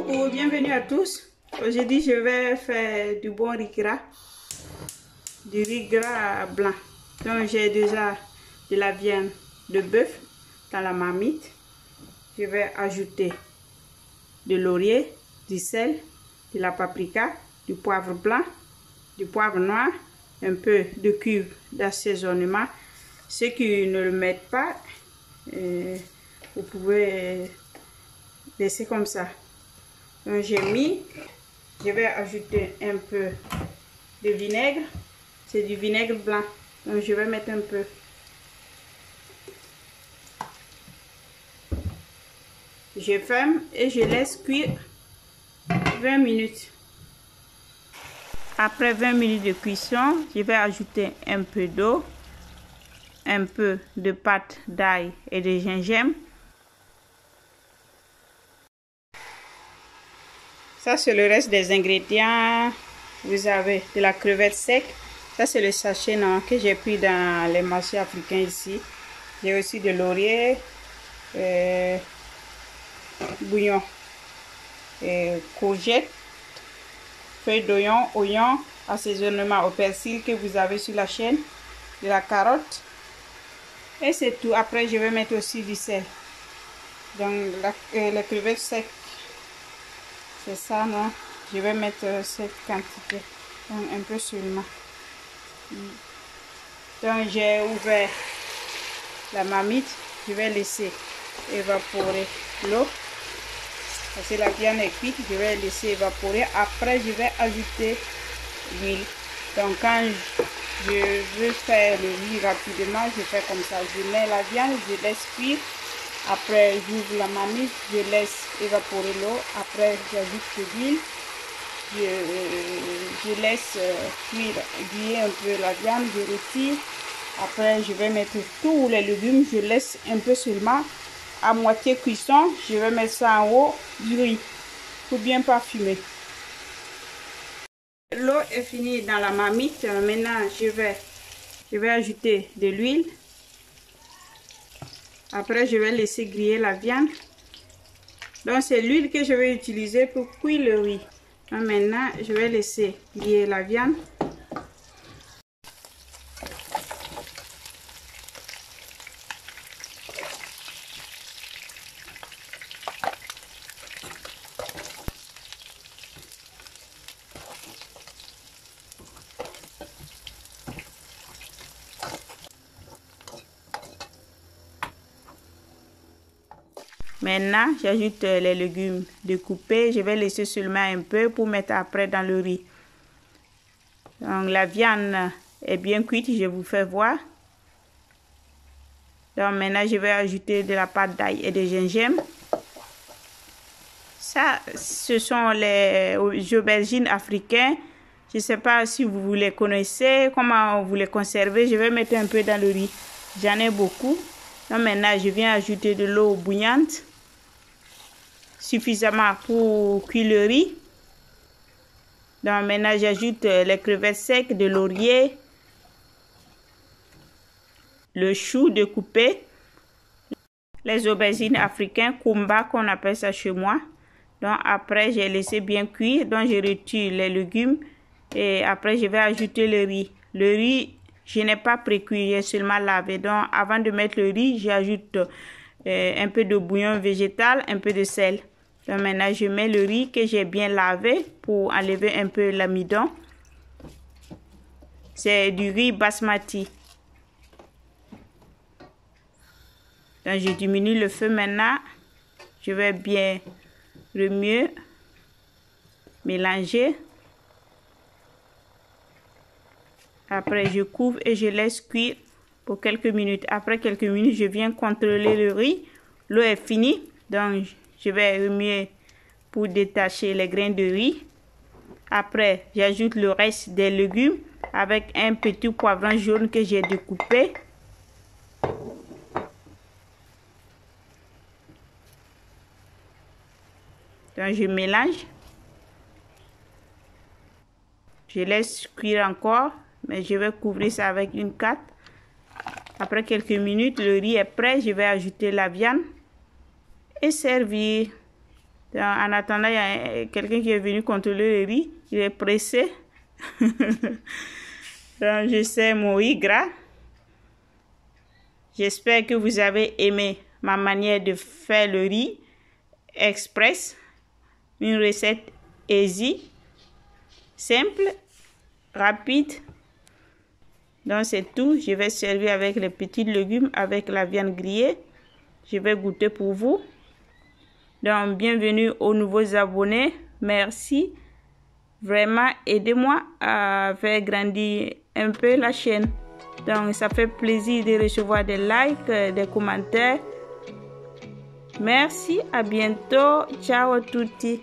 Coucou, bienvenue à tous. Aujourd'hui, je vais faire du bon riz gras, du riz gras blanc. Donc, j'ai déjà de la viande de bœuf dans la marmite. Je vais ajouter de laurier, du sel, de la paprika, du poivre blanc, du poivre noir, un peu de cube d'assaisonnement. Ceux qui ne le mettent pas, vous pouvez laisser comme ça. Donc je vais ajouter un peu de vinaigre. C'est du vinaigre blanc. Donc je vais mettre un peu. Je ferme et je laisse cuire 20 minutes. Après 20 minutes de cuisson, je vais ajouter un peu d'eau, un peu de pâte d'ail et de gingembre. Ça, c'est le reste des ingrédients. Vous avez de la crevette sec. Ça, c'est le sachet que j'ai pris dans les marchés africains ici. J'ai aussi de laurier, bouillon, courgettes, feuilles d'oignon, oignon, assaisonnement au persil que vous avez sur la chaîne, de la carotte. Et c'est tout. Après, je vais mettre aussi du sel. Donc, les crevettes secs. C'est ça, non? Je vais mettre cette quantité, donc un peu seulement. Donc j'ai ouvert la marmite, je vais laisser évaporer l'eau. Parce que la viande est cuite, je vais laisser évaporer. Après, je vais ajouter l'huile. Donc quand je veux faire le riz rapidement, je fais comme ça. Je mets la viande, je laisse cuire. Après, j'ouvre la marmite, je laisse évaporer l'eau. Après, j'ajoute l'huile. Je laisse cuire un peu la viande, je retire. Après, je vais mettre tous les légumes. Je laisse un peu seulement à moitié cuisson. Je vais mettre ça en haut du riz pour bien parfumer. L'eau est finie dans la marmite. Maintenant, je vais ajouter de l'huile. Après, je vais laisser griller la viande. Donc, c'est l'huile que je vais utiliser pour cuire le riz. Donc, maintenant, je vais laisser griller la viande. Maintenant, j'ajoute les légumes découpés. Je vais laisser seulement un peu pour mettre après dans le riz. Donc, la viande est bien cuite, je vous fais voir. Donc, maintenant, je vais ajouter de la pâte d'ail et de gingembre. Ça, ce sont les aubergines africaines. Je ne sais pas si vous les connaissez, comment vous les conservez. Je vais mettre un peu dans le riz. J'en ai beaucoup. Donc, maintenant, je viens ajouter de l'eau bouillante. Suffisamment pour cuire le riz. Donc maintenant j'ajoute les crevettes secs, de laurier, le chou découpé, les aubergines africaines, kumba qu'on appelle ça chez moi. Donc après j'ai laissé bien cuire, donc je retire les légumes et après je vais ajouter le riz. Le riz, je n'ai pas pré-cuit, j'ai seulement lavé. Donc avant de mettre le riz, j'ajoute un peu de bouillon végétal, un peu de sel. Donc maintenant, je mets le riz que j'ai bien lavé pour enlever un peu l'amidon. C'est du riz basmati. Donc, je diminue le feu maintenant. Je vais bien remuer, mélanger. Après, je couvre et je laisse cuire pour quelques minutes. Après quelques minutes, je viens contrôler le riz. L'eau est finie. Donc, je vais remuer pour détacher les grains de riz. Après, j'ajoute le reste des légumes avec un petit poivron jaune que j'ai découpé. Donc, je mélange. Je laisse cuire encore, mais je vais couvrir ça avec une carte. Après quelques minutes, le riz est prêt. Je vais ajouter la viande et servir. Donc, en attendant, il y a quelqu'un qui est venu contrôler le riz. Il est pressé. Donc, je sais mon riz gras. J'espère que vous avez aimé ma manière de faire le riz express. Une recette easy, simple, rapide. Donc c'est tout. Je vais servir avec les petits légumes, avec la viande grillée. Je vais goûter pour vous. Donc bienvenue aux nouveaux abonnés. Merci. Vraiment, aidez-moi à faire grandir un peu la chaîne. Donc ça fait plaisir de recevoir des likes, des commentaires. Merci, à bientôt. Ciao a tutti.